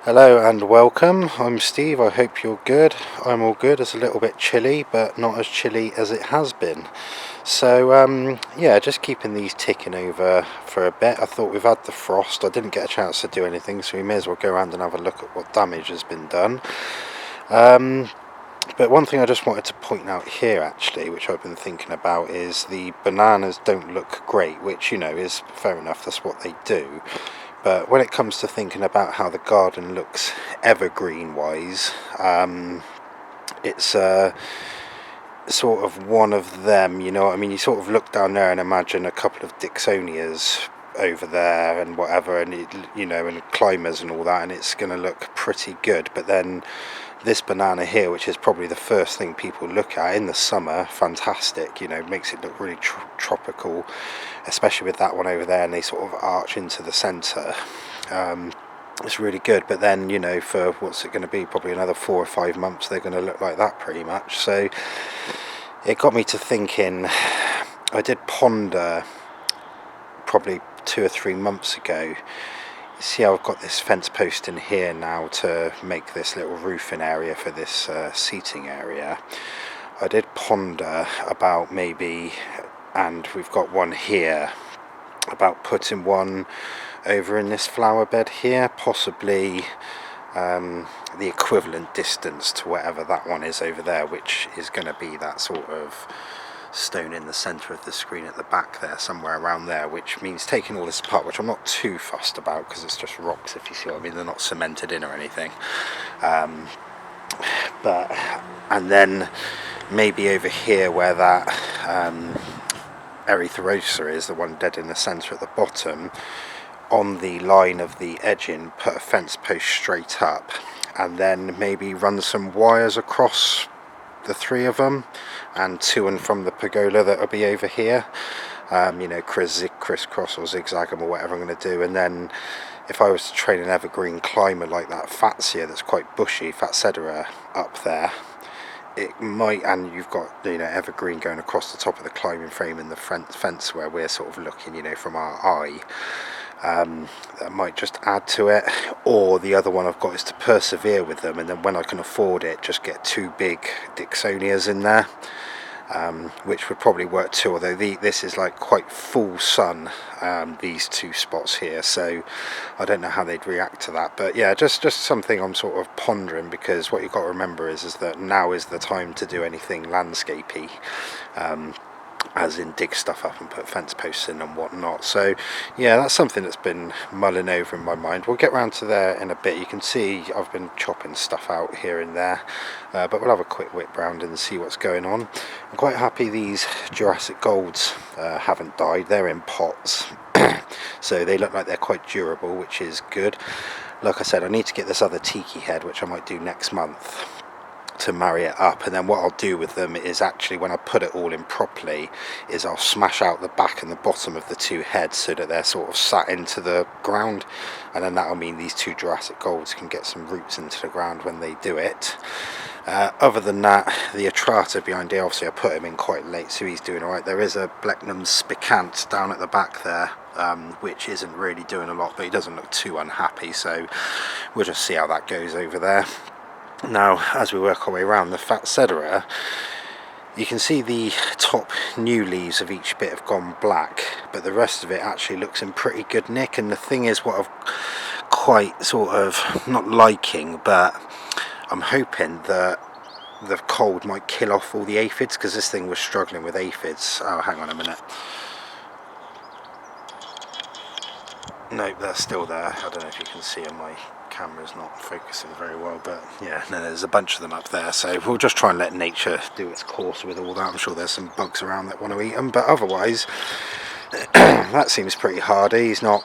Hello and welcome. I'm Steve. I hope you're good. I'm all good. It's a little bit chilly, but not as chilly as it has been. So yeah, just keeping these ticking over for a bit. I thought we've had the frost. I didn't get a chance to do anything, so we may as well go around and have a look at what damage has been done. But one thing I just wanted to point out here, actually, which I've been thinking about, is the bananas don't look great, which, you know, is fair enough. That's what they do. But when it comes to thinking about how the garden looks evergreen wise, it's sort of one of them, you know what I mean? You sort of look down there and imagine a couple of Dixonias over there and whatever, and and climbers and all that, and it's going to look pretty good. But then this banana here, which is probably the first thing people look at in the summer, fantastic, makes it look really tropical, especially with that one over there, and they sort of arch into the centre. It's really good, but then, for what's it going to be, probably another 4 or 5 months, they're going to look like that pretty much. So it got me to thinking. I did ponder probably 2 or 3 months ago. See how I've got this fence post in here now to make this little roofing area for this seating area. I did ponder about maybe, and we've got one here, about putting one over in this flower bed here, possibly the equivalent distance to whatever that one is over there, which is going to be that sort of stone in the centre of the screen at the back there, somewhere around there, which means taking all this apart, which I'm not too fussed about because it's just rocks, if you see what I mean. They're not cemented in or anything. And then maybe over here where that erytherosa is, the one dead in the centre at the bottom, on the line of the edging, put a fence post straight up, and then maybe run some wires across the 3 of them, and to and from the pergola that will be over here. Crisscross or zigzag them or whatever I'm going to do. And then if I was to train an evergreen climber like that Fatsia that's quite bushy, Fatsedera up there, it might, and you've got evergreen going across the top of the climbing frame in the front fence where we're sort of looking from our eye. That might just add to it. Or the other one I've got is to persevere with them, and then when I can afford it, just get 2 big Dixonias in there, which would probably work too, although this is like quite full sun, these 2 spots here, so I don't know how they'd react to that. But yeah, just something I'm sort of pondering, because what you've got to remember is that now is the time to do anything landscapey, as in dig stuff up and put fence posts in and whatnot. So yeah, that's something that's been mulling over in my mind. We'll get round to there in a bit. You can see I've been chopping stuff out here and there, but we'll have a quick whip round and see what's going on. I'm quite happy these Jurassic Golds haven't died. They're in pots so they look like they're quite durable, which is good. Like I said, I need to get this other tiki head, which I might do next month, to marry it up. And then what I'll do with them is, actually, when I put it all in properly, is I'll smash out the back and the bottom of the 2 heads so that they're sort of sat into the ground, and then that'll mean these 2 Jurassic Golds can get some roots into the ground when they do it. Other than that, the Atrata behind here, obviously I put him in quite late, so he's doing alright. There is a Blechnum spicant down at the back there, which isn't really doing a lot, but he doesn't look too unhappy, so we'll just see how that goes over there. Now, as we work our way around the Fatsedera, you can see the top new leaves of each bit have gone black, but the rest of it actually looks in pretty good nick. And the thing is, what I've quite sort of not liking, but I'm hoping that the cold might kill off all the aphids, because this thing was struggling with aphids. Oh, hang on a minute. Nope, they're still there. I don't know if you can see them. My camera's not focusing very well, but yeah, no, there's a bunch of them up there, so we'll just try and let nature do its course with all that. I'm sure there's some bugs around that want to eat them, but otherwise that seems pretty hardy. He's not,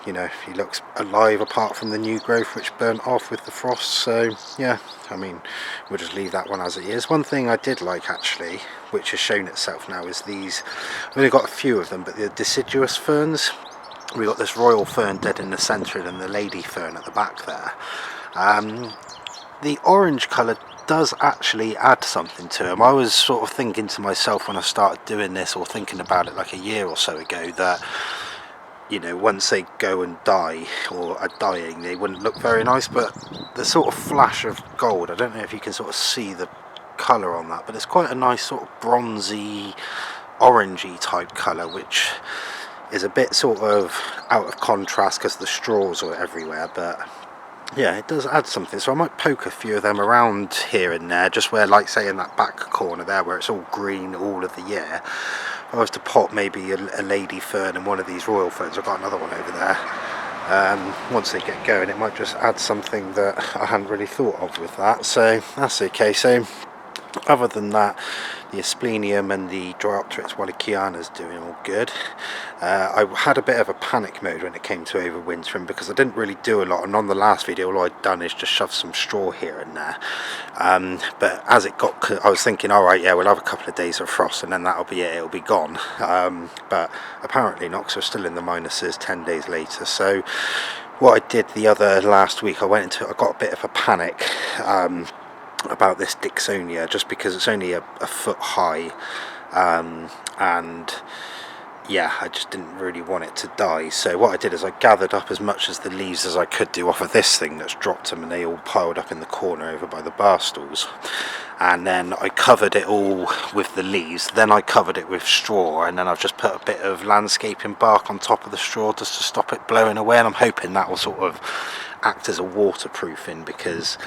he looks alive apart from the new growth which burnt off with the frost. So yeah, I mean, we'll just leave that one as it is. One thing I did like, actually, which has shown itself now, is these, I've only got a few of them, but the deciduous ferns. We got this royal fern dead in the centre and the lady fern at the back there. The orange colour does actually add something to them. I was sort of thinking to myself when I started doing this, or thinking about it like a year or so ago, that you know, once they go and die or are dying, they wouldn't look very nice. But the sort of flash of gold, I don't know if you can sort of see the colour on that, but it's quite a nice sort of bronzy, orangey type colour, which is a bit sort of out of contrast because the straws are everywhere. But yeah, it does add something. So I might poke a few of them around here and there, just where, like say in that back corner there where it's all green all of the year. If I was to pop maybe a lady fern and one of these royal ferns, I've got another one over there, once they get going, it might just add something that I hadn't really thought of with that. So that's okay. So other than that, the Asplenium and the Dryopteryx Wallachiana is doing all good. I had a bit of a panic mode when it came to overwintering because I didn't really do a lot, and on the last video all I'd done is just shove some straw here and there. But as it got, I was thinking, alright, yeah, we'll have a couple of days of frost and then that'll be it, it'll be gone. But apparently not, because we're still in the minuses 10 days later. So what I did the other last week, I got a bit of a panic about this Dixonia, just because it's only a foot high, and yeah, I just didn't really want it to die. So what I did is I gathered up as much as the leaves as I could do off of this thing that's dropped them, and they all piled up in the corner over by the bar stools. And then I covered it all with the leaves, then I covered it with straw, and then I've just put a bit of landscaping bark on top of the straw just to stop it blowing away, and I'm hoping that will sort of act as a waterproofing, because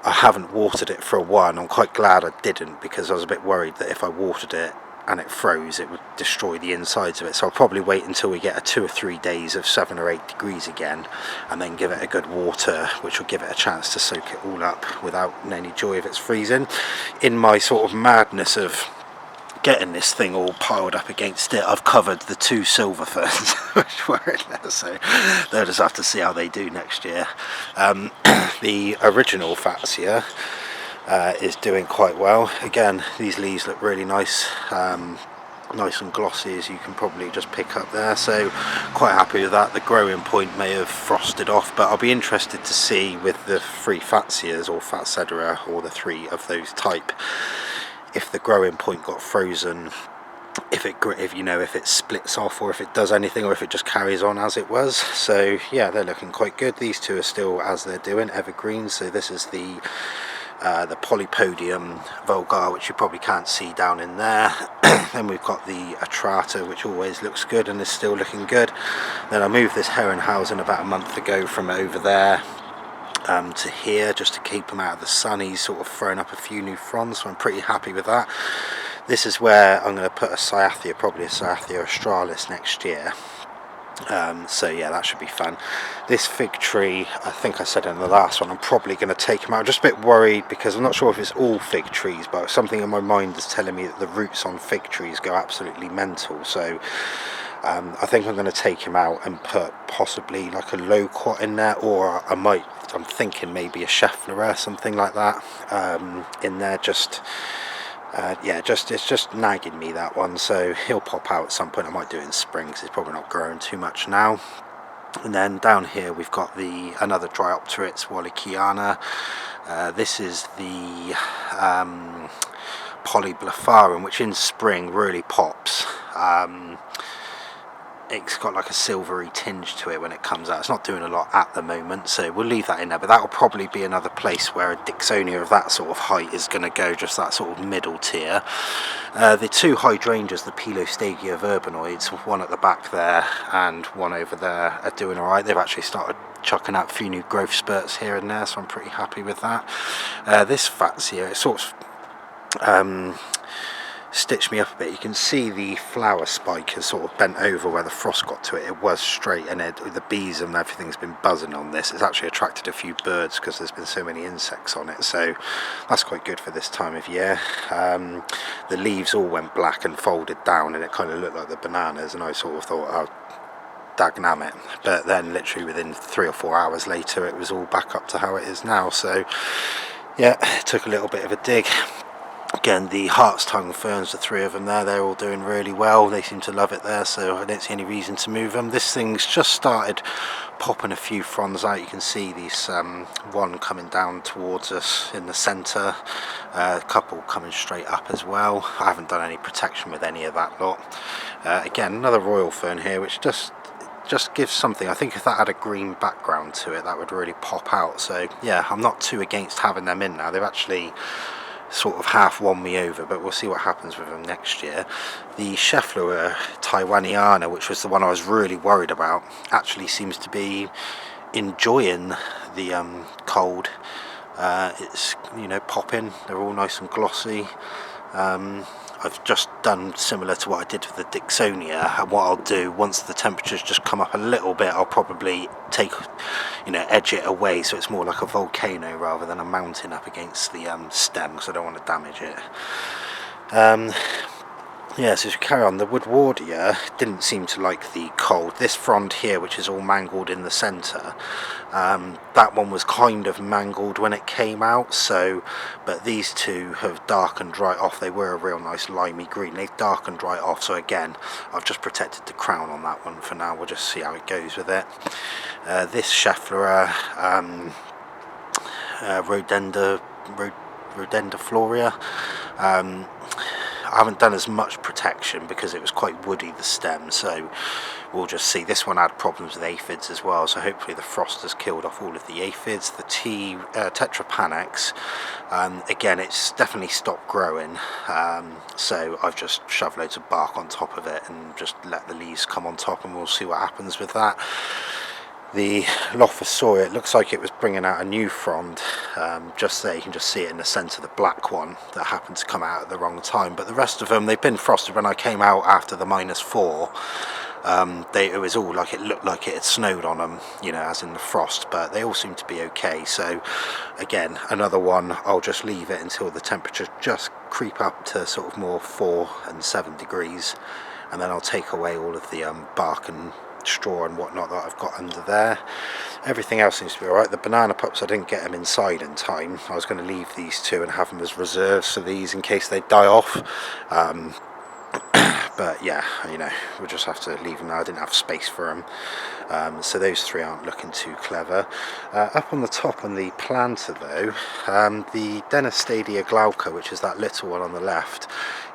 I haven't watered it for a while, and I'm quite glad I didn't, because I was a bit worried that if I watered it and it froze, it would destroy the insides of it. So I'll probably wait until we get 2 or 3 days of 7 or 8 degrees again, and then give it a good water, which will give it a chance to soak it all up without any joy of its freezing. In my sort of madness of getting this thing all piled up against it, I've covered the 2 silver ferns which were in there, so they'll just have to see how they do next year. The original Fatsia is doing quite well. Again, these leaves look really nice, nice and glossy, as you can probably just pick up there, so quite happy with that. The growing point may have frosted off, but I'll be interested to see with the 3 Fatsias or Fatsedera, or the 3 of those type, if the growing point got frozen, if it splits off, or if it does anything, or if it just carries on as it was. So yeah, they're looking quite good. These 2 are still as they're doing, evergreen. So this is the Polypodium vulgar, which you probably can't see down in there. Then we've got the Atrata, which always looks good and is still looking good. Then I moved this Herrenhausen about a month ago from over there to here, just to keep him out of the sun. He's sort of thrown up a few new fronds, so I'm pretty happy with that. This is where I'm going to put a Cyathea, probably a Cyathea australis next year. So yeah, that should be fun. This fig tree, I think I said in the last one, I'm probably going to take him out. I'm just a bit worried because I'm not sure if it's all fig trees, but something in my mind is telling me that the roots on fig trees go absolutely mental. So I think I'm going to take him out and put possibly like a loquat in there, or I'm thinking maybe a Scheffler, something like that, in there. Yeah, it's just nagging me, that one, so he'll pop out at some point. I might do it in spring because he's probably not growing too much now. And then down here we've got another Dryopteryx Wallachiana. This is the Polyblepharum, which in spring really pops. It's got like a silvery tinge to it when it comes out. It's not doing a lot at the moment, so we'll leave that in there, but that will probably be another place where a Dixonia of that sort of height is going to go, just that sort of middle tier. The 2 hydrangeas, the Pilostagia verbanoids, one at the back there and one over there, are doing alright. They've actually started chucking out a few new growth spurts here and there, so I'm pretty happy with that. This Fatsia, it sort of stitched me up a bit. You can see the flower spike has sort of bent over where the frost got to it. It was straight, and the bees and everything's been buzzing on this. It's actually attracted a few birds because there's been so many insects on it, so that's quite good for this time of year. The leaves all went black and folded down, and it kind of looked like the bananas, and I sort of thought, oh, dagnammit, but then literally within 3 or 4 hours later it was all back up to how it is now. So yeah, it took a little bit of a dig. Again, the Hart's Tongue ferns, the 3 of them there, they're all doing really well. They seem to love it there, so I don't see any reason to move them. This thing's just started popping a few fronds out. You can see these one coming down towards us in the centre, a couple coming straight up as well. I haven't done any protection with any of that lot. Again, another royal fern here, which just gives something. I think if that had a green background to it, that would really pop out. So yeah, I'm not too against having them in now. They've actually sort of half won me over, but we'll see what happens with them next year. The Scheffler Taiwaniana, which was the one I was really worried about, actually seems to be enjoying the cold. It's, you know, popping. They're all nice and glossy. I've just done similar to what I did with the Dixonia, and what I'll do once the temperatures just come up a little bit, I'll probably take, you know, edge it away so it's more like a volcano rather than a mountain up against the stem, because I don't want to damage it. Yeah, so as we carry on, the Woodwardia didn't seem to like the cold. This frond here, which is all mangled in the centre, that one was kind of mangled when it came out, so, but these two have darkened right off. They were a real nice limey green. They've darkened right off, so again, I've just protected the crown on that one for now. We'll just see how it goes with it. This Scheffler Rodendifloria, I haven't done as much protection because it was quite woody, the stem, so we'll just see. This one had problems with aphids as well, so hopefully the frost has killed off all of the aphids. The Tetrapanax, again, it's definitely stopped growing, so I've just shoved loads of bark on top of it and just let the leaves come on top, and we'll see what happens with that. The Lophosaurus, it looks like it was bringing out a new frond, just there. You can just see it in the centre, the black one that happened to come out at the wrong time, but the rest of them, they've been frosted. When I came out after the -4, it was all like, it looked like it had snowed on them, you know, as in the frost, but they all seem to be okay. So again, another one, I'll just leave it until the temperatures just creep up to sort of more 4 and 7 degrees, and then I'll take away all of the bark and straw and whatnot that I've got under there. Everything else seems to be alright. The banana pups, I didn't get them inside in time. I was going to leave these two and have them as reserves for these in case they die off, but yeah, you know, we'll just have to leave them now. I didn't have space for them, so those three aren't looking too clever. Up on the top on the planter though, the Denostadia glauca, which is that little one on the left,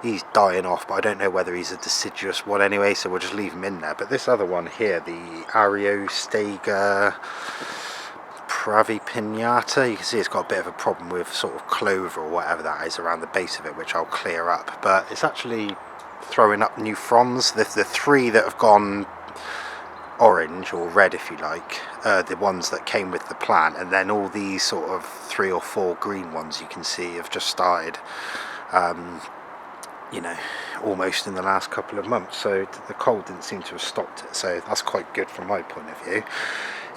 he's dying off, but I don't know whether he's a deciduous one anyway, so we'll just leave him in there. But this other one here, the Ariostega Pravipinata, you can see it's got a bit of a problem with sort of clover or whatever that is around the base of it, which I'll clear up, but it's actually throwing up new fronds. The three that have gone orange or red, if you like, the ones that came with the plant, and then all these sort of 3 or 4 green ones you can see have just started, you know, almost in the last couple of months, so the cold didn't seem to have stopped it, so that's quite good from my point of view.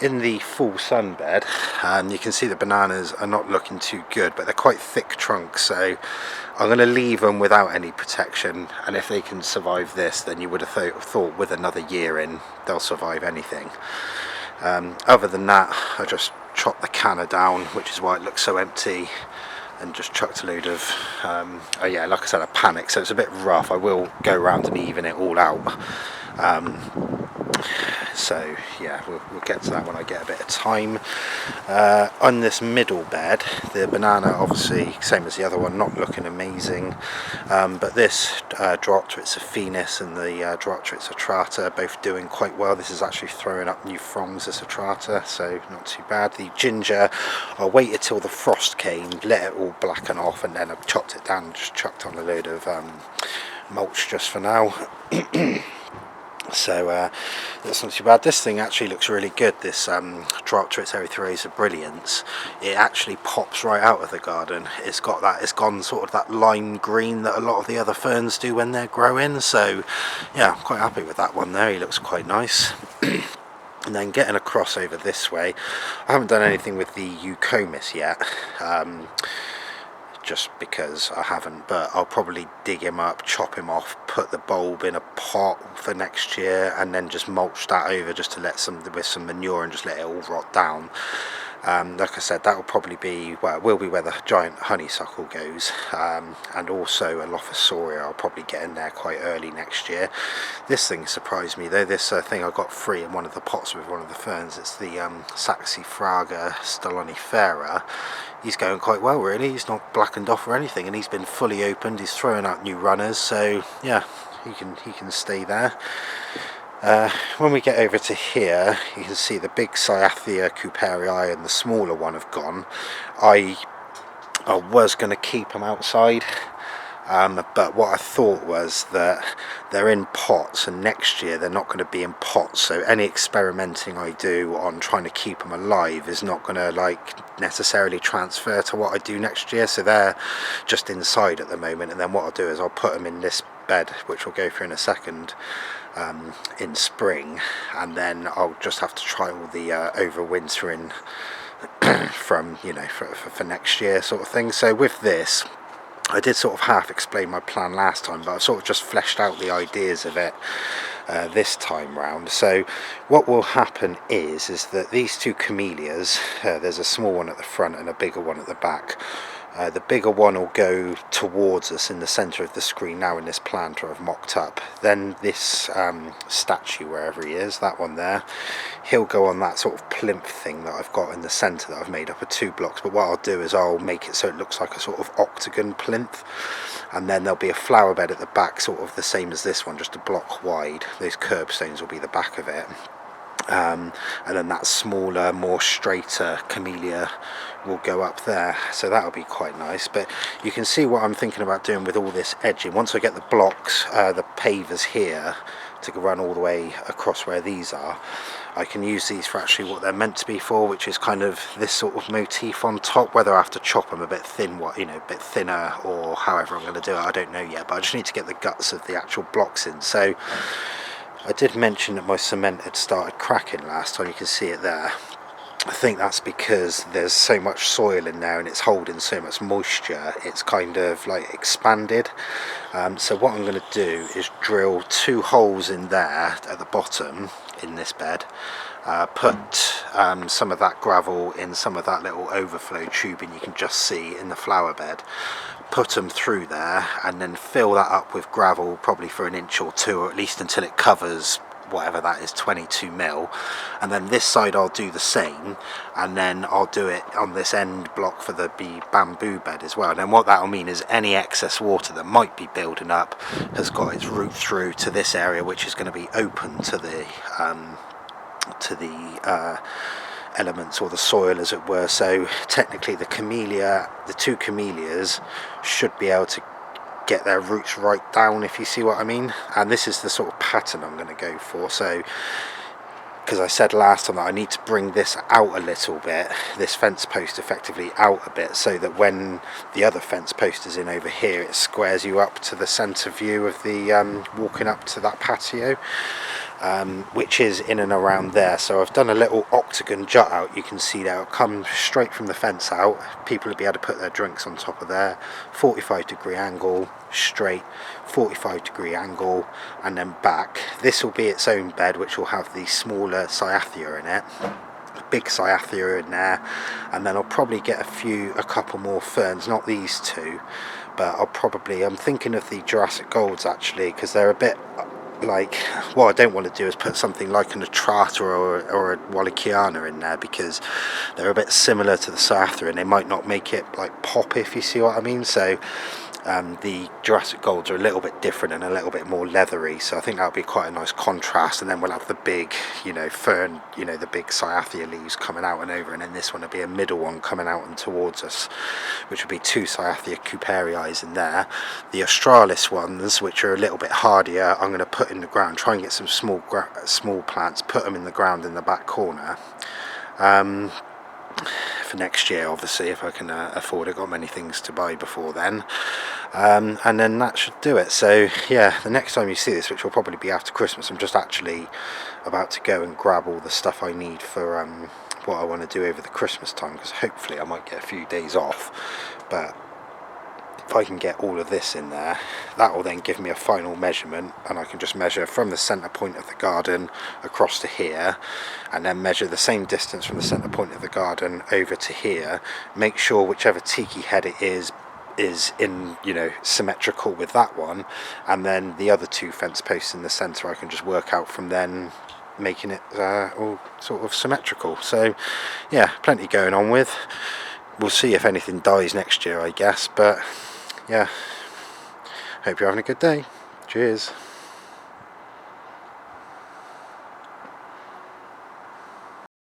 In the full sunbed, you can see the bananas are not looking too good, but they're quite thick trunks, so I'm going to leave them without any protection, and if they can survive this, then you would have thought with another year in they'll survive anything. Other than that, I just chopped the canna down, which is why it looks so empty, and just chucked a load of, oh yeah, like I said, I panicked, so it's a bit rough. I will go around and even it all out. So yeah, we'll get to that when I get a bit of time. On this middle bed, the banana, obviously same as the other one, not looking amazing, but this Dropteryx affinis and the Dropteryx atrata both doing quite well. This is actually throwing up new fronds, this atrata, so not too bad. The ginger, I waited till the frost came, let it all blacken off, and then I chopped it down and just chucked on a load of mulch just for now. So that's not too bad. This thing actually looks really good, this Dropteryx erythrosa brilliance. It actually pops right out of the garden. It's got that, it's gone sort of that lime green that a lot of the other ferns do when they're growing, so yeah, I'm quite happy with that one there. He looks quite nice. And then getting across over this way, I haven't done anything with the Eucomis yet, just because I haven't, but I'll probably dig him up, chop him off, put the bulb in a pot for next year, and then just mulch that over just to let with some manure and just let it all rot down. Like I said, that will probably be, well, it will be where the giant honeysuckle goes, and also a Lophosauria I'll probably get in there quite early next year. This thing surprised me though, this thing I got free in one of the pots with one of the ferns. It's the Saxifraga stolonifera. He's going quite well really, he's not blackened off or anything, and he's been fully opened, he's throwing out new runners, so yeah, he can stay there. When we get over to here, you can see the big Cyathea couperii and the smaller one have gone. I was going to keep them outside, but what I thought was that they're in pots, and next year they're not going to be in pots, so any experimenting I do on trying to keep them alive is not going to like necessarily transfer to what I do next year. So they're just inside at the moment, and then what I'll do is I'll put them in this bed, which we'll go through in a second, in spring, and then I'll just have to try all the overwintering from, you know, for next year sort of thing. So with this, I did sort of half explain my plan last time, but I've sort of just fleshed out the ideas of it this time round. So what will happen is that these two camellias, there's a small one at the front and a bigger one at the back. The bigger one will go towards us in the centre of the screen now in this planter I've mocked up. Then this statue, wherever he is, that one there, he'll go on that sort of plinth thing that I've got in the centre that I've made up of 2 blocks. But what I'll do is I'll make it so it looks like a sort of octagon plinth, and then there'll be a flower bed at the back, sort of the same as this one, just a block wide. Those curbstones will be the back of it. And then that smaller, more straighter camellia will go up there, so that'll be quite nice. But you can see what I'm thinking about doing with all this edging. Once I get the blocks, the pavers here to run all the way across where these are, I can use these for actually what they're meant to be for, which is kind of this sort of motif on top. Whether I have to chop them a bit thin, a bit thinner, or however I'm going to do it, I don't know yet, but I just need to get the guts of the actual blocks in. So I did mention that my cement had started cracking last time. You can see it there. I think that's because there's so much soil in there and it's holding so much moisture, it's kind of like expanded. So what I'm going to do is drill 2 holes in there at the bottom in this bed, put some of that gravel in some of that little overflow tubing you can just see in the flower bed, put them through there, and then fill that up with gravel probably for 1 inch or 2, or at least until it covers whatever that is, 22 mil. And then this side I'll do the same, and then I'll do it on this end block for the bamboo bed as well. And then what that'll mean is any excess water that might be building up has got its route through to this area, which is going to be open to the elements, or the soil as it were. So technically the 2 camellias should be able to get their roots right down, if you see what I mean. And this is the sort of pattern I'm going to go for. So because I said last time that I need to bring this out a little bit, this fence post effectively out a bit, so that when the other fence post is in over here, it squares you up to the centre view of the walking up to that patio, which is in and around there. So I've done a little octagon jut out, you can see that it'll come straight from the fence out. People will be able to put their drinks on top of there, 45-degree angle, straight, 45-degree angle, and then back. This will be its own bed, which will have the smaller Cyathea in it, big Cyathea in there, and then I'll probably get a couple more ferns, not these 2, but I'm thinking of the Jurassic Golds actually, because they're a bit like, what I don't want to do is put something like an Atrata or a Wallachiana in there, because they're a bit similar to the Cyathea and they might not make it like pop, if you see what I mean. So the Jurassic Golds are a little bit different and a little bit more leathery, so I think that'll be quite a nice contrast. And then we'll have the big, fern, the big Cyathea leaves coming out and over, and then this one will be a middle one coming out and towards us, which will be 2 Cyathea couperii in there. The Australis ones, which are a little bit hardier, I'm going to put in the ground, try and get some small plants, put them in the ground in the back corner. For next year, obviously, if I can afford it. Got many things to buy before then, and then that should do it. So yeah, the next time you see this, which will probably be after Christmas, I'm just actually about to go and grab all the stuff I need for what I want to do over the Christmas time, because hopefully I might get a few days off. But if I can get all of this in there, that will then give me a final measurement, and I can just measure from the centre point of the garden across to here, and then measure the same distance from the centre point of the garden over to here, make sure whichever tiki head it is in, symmetrical with that one, and then the other 2 fence posts in the centre I can just work out from then, making it all sort of symmetrical. So yeah, plenty going on with. We'll see if anything dies next year, I guess, but yeah, hope you're having a good day. Cheers.